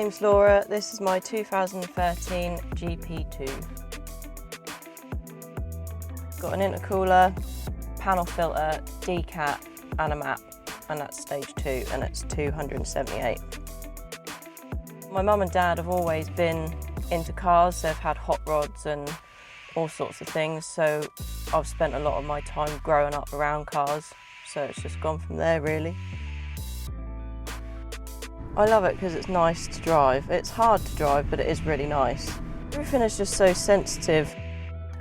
name's Laura. This is my 2013 GP2. Got an intercooler, panel filter, decat and a map, and that's stage 2 and it's 278. My mum and dad have always been into cars. They've had hot rods and all sorts of things, so I've spent a lot of my time growing up around cars, so it's just gone from there really. I love it because it's nice to drive. It's hard to drive, but it is really nice. Everything is just so sensitive,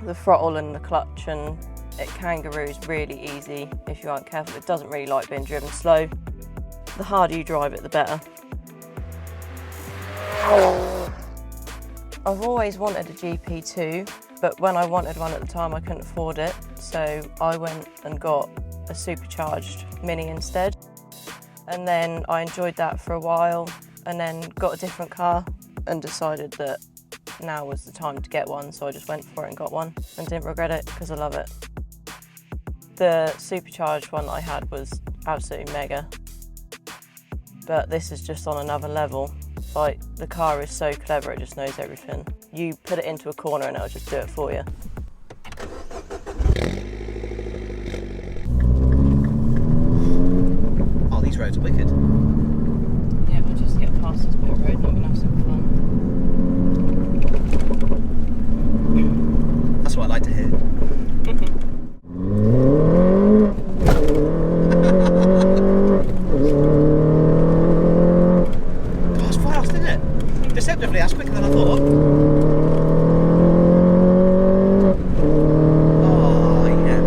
the throttle and the clutch, and it kangaroos really easy if you aren't careful. It doesn't really like being driven slow. The harder you drive it, the better. I've always wanted a GP2, but when I wanted one at the time I couldn't afford it, so I went and got a supercharged Mini instead. And then I enjoyed that for a while and then got a different car and decided that now was the time to get one, so I just went for it and got one and didn't regret it because I love it. The supercharged one that I had was absolutely mega, but this is just on another level. Like, the car is so clever, it just knows everything. You put it into a corner and it'll just do it for you. Oh, these roads are wicked. Yeah, we'll just get past this bit of road and I'm gonna have some fun. That's what I like to hear. That's fast, isn't it? Deceptively, that's quicker than I thought. Oh, yeah.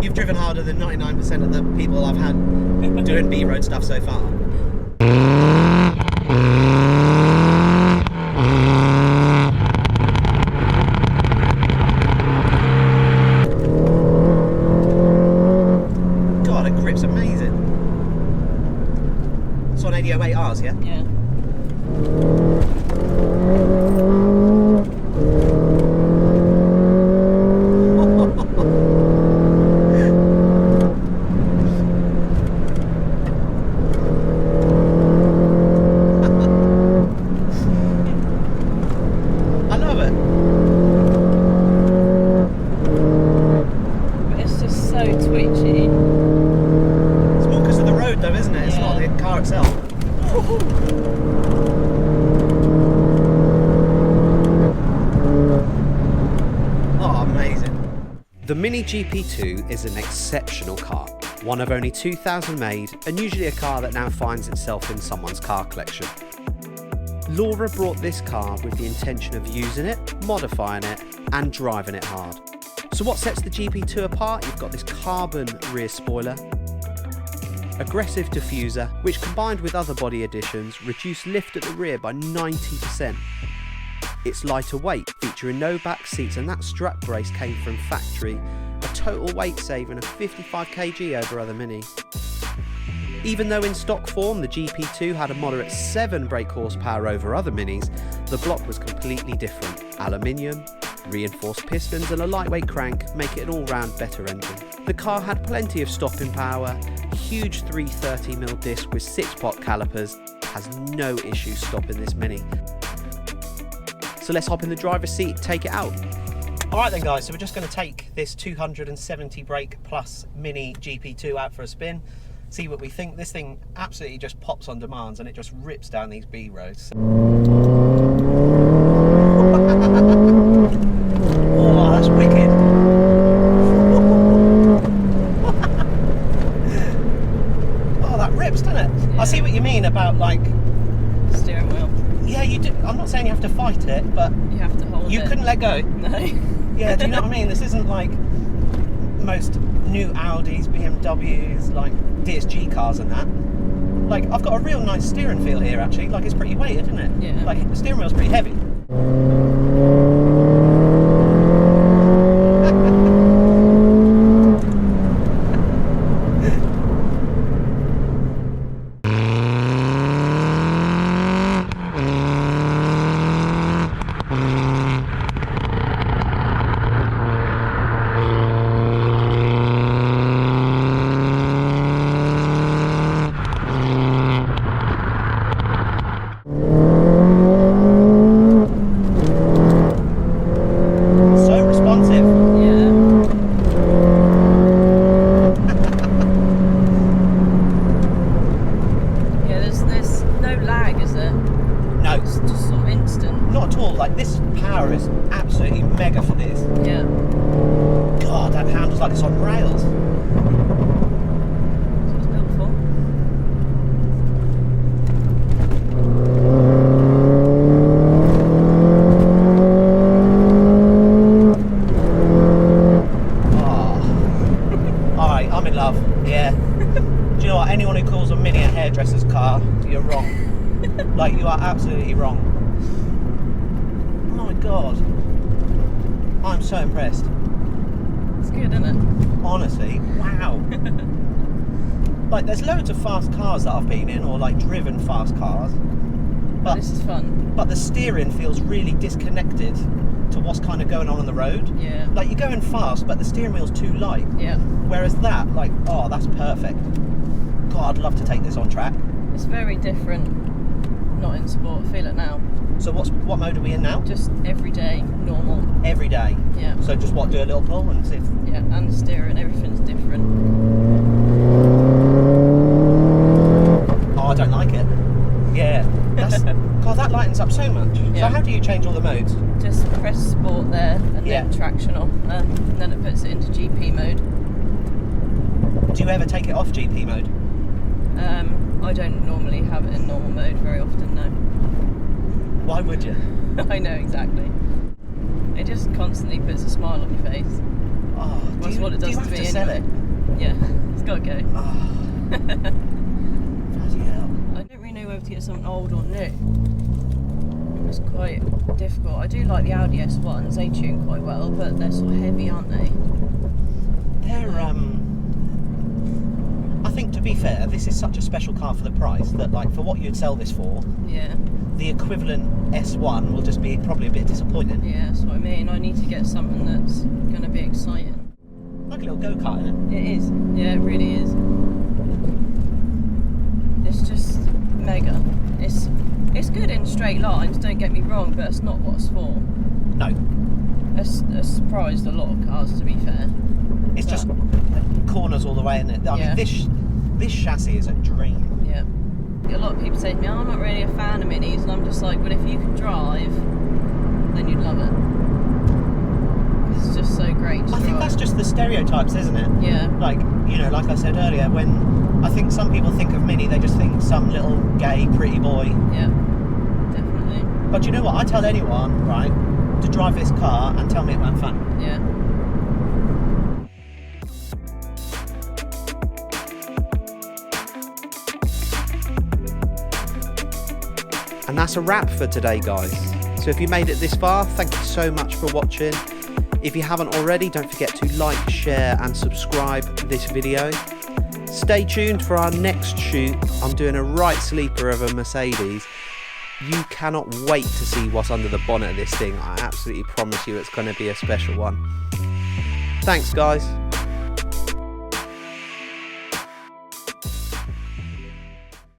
You've driven harder than 99% of the people I've had doing B-road stuff so far. God, it grips amazing. It's on 808Rs, yeah? Yeah. I love it. But it's just so twitchy. It's more because of the road though, isn't it? It's not the car itself. Oh, amazing. The Mini GP2 is an exceptional car, one of only 2,000 made, and usually a car that now finds itself in someone's car collection. Laura brought this car with the intention of using it, modifying it, and driving it hard. So what sets the GP2 apart? You've got this carbon rear spoiler, aggressive diffuser, which combined with other body additions reduce lift at the rear by 90%. It's lighter weight, featuring no back seats, and that strap brace came from factory, a total weight saving of 55 kg over other Minis. Even though in stock form the GP2 had a moderate 7 brake horsepower over other Minis, the block was completely different. Aluminium, reinforced pistons and a lightweight crank make it an all-round better engine. The car had plenty of stopping power, huge 330mm disc with 6-pot calipers, has no issue stopping this Mini. So let's hop in the driver's seat, take it out. Alright then guys, so we're just going to take this 270 brake plus Mini GP2 out for a spin, see what we think. This thing absolutely just pops on demands and it just rips down these B roads. Oh, that's wicked. Oh, that rips, doesn't it? Yeah. I see what you mean about like Steering wheel. Yeah, you do. I'm not saying you have to fight it, but You have to hold it. you couldn't let go. No. Yeah, do you know what I mean? This isn't like most new Audis, BMWs, like DSG cars and that. Like, I've got a real nice steering feel here actually. Like, it's pretty weighted, isn't it? Yeah. Like, the steering wheel's pretty heavy. power is absolutely mega for this. Yeah. God, that handles like it's on rails. That's what it's built for. Oh. Alright, I'm in love. Yeah. Do you know what? Anyone who calls a Mini a hairdresser's car, you're wrong. Like, you are absolutely wrong. Oh my God. I'm so impressed. It's good, isn't it? Honestly, wow. Like, there's loads of fast cars that I've been in, or like driven fast cars. But this is fun. But the steering feels really disconnected to what's kind of going on the road. Yeah. Like, you're going fast, but the steering wheel's too light. Yeah. Whereas that, like, oh, that's perfect. God, I'd love to take this on track. It's very different. Not in sport. Feel it now. So what mode are we in now? Just everyday, normal. Every day. Yeah. So just what, do a little pull and see if... Yeah, and the steering, everything's different. Oh, I don't like it. Yeah. That's... God, that lightens up so much. Yeah. So how do you change all the modes? Just press sport there and Yeah. then traction off, and then it puts it into GP mode. Do you ever take it off GP mode? I don't normally have it in normal mode very often, no. Why would you? I know exactly. It just constantly puts a smile on your face. Oh, That's what it does do you to have me to sell anyway. it? Yeah, it's got to go. Oh. Bloody hell. I don't really know whether to get something old or new. It's quite difficult. I do like the Audi S1s, they tune quite well, but they're sort of heavy, aren't they? They're, I think, to be fair, this is such a special car for the price that, like, for what you'd sell this for, Yeah. the equivalent S1 will just be probably a bit disappointing. Yeah, that's what I mean. I need to get something that's going to be exciting. Like a little go-kart, isn't it? It is. Yeah, it really is. It's just mega. It's good in straight lines, don't get me wrong, but it's not what it's for. No. It's surprised a lot of cars, to be fair. It's just corners all the way, isn't it? I Yeah. mean, this chassis is a dream. Yeah. A lot of people say to me, I'm not really a fan of minis, and I'm just like, but if you could drive, then you'd love it. It's just so great to I think drive. that's just the stereotypes, isn't it? Yeah. Like, you know, like I said earlier, when I think some people think of Mini, they just think some little gay, pretty boy. Yeah. Definitely. But you know what? I tell anyone, right, to drive this car and tell me it went fun. Yeah. And that's a wrap for today, guys. So if you made it this far, thank you so much for watching. If you haven't already, don't forget to like, share and subscribe this video. Stay tuned for our next shoot. I'm doing a right sleeper of a Mercedes. You cannot wait to see what's under the bonnet of this thing. I absolutely promise you it's going to be a special one. Thanks, guys.